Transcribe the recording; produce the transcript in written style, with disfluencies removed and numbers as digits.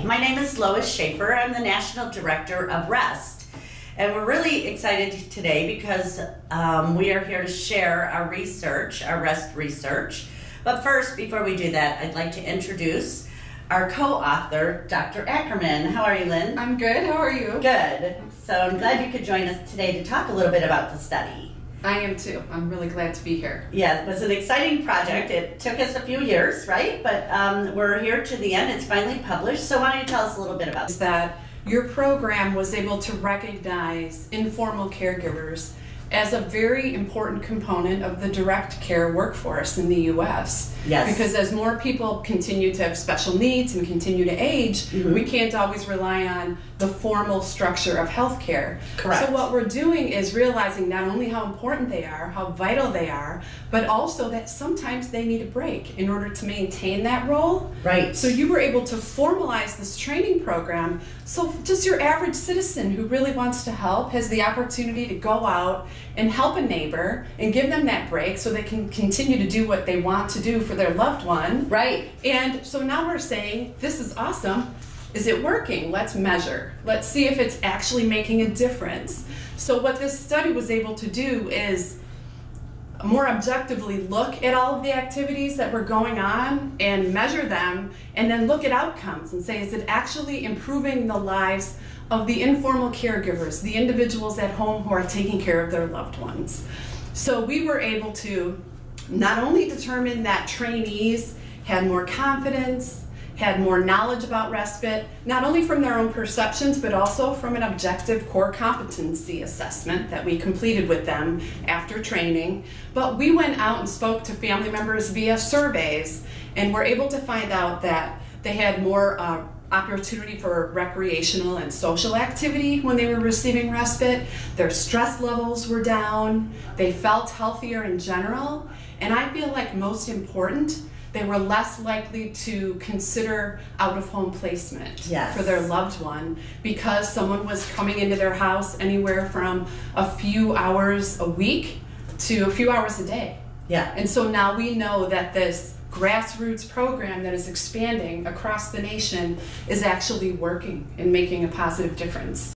Hi, my name is Lois Sheaffer. I'm the National Director of REST. And we're really excited today because we are here to share our research, our REST research. But first, before we do that, I'd like to introduce our co-author, Dr. Ackerman. How are you, Lynn? I'm good. How are you? Good. So I'm glad you could join us today to talk a little bit about the study. I am too. I'm really glad to be here. Yeah, it was an exciting project. It took us a few years, right? But we're here to the end. It's finally published. So why don't you tell us a little bit about Is that your program was able to recognize informal caregivers as a very important component of the direct care workforce in the U.S. Yes. Because as more people continue to have special needs and continue to age, we can't always rely on the formal structure of healthcare. Correct. So what we're doing is realizing not only how important they are, how vital they are, but also that sometimes they need a break in order to maintain that role. Right. So you were able to formalize this training program, so just your average citizen who really wants to help has the opportunity to go out and help a neighbor and give them that break so they can continue to do what they want to do for their loved one. Right. And so now we're saying, this is awesome. Is it working? Let's measure. Let's see if it's actually making a difference. So what this study was able to do is more objectively look at all of the activities that were going on and measure them, and then look at outcomes and say, is it actually improving the lives of the informal caregivers, the individuals at home who are taking care of their loved ones? So we were able to not only determine that trainees had more confidence, had more knowledge about respite, not only from their own perceptions, but also from an objective core competency assessment that we completed with them after training. But we went out and spoke to family members via surveys, and were able to find out that they had more opportunity for recreational and social activity when they were receiving respite. Their stress levels were down. They felt healthier in general. And I feel like most important, they were less likely to consider out-of-home placement for their loved one, because someone was coming into their house anywhere from a few hours a week to a few hours a day. Yeah. And so now we know that this grassroots program that is expanding across the nation is actually working and making a positive difference.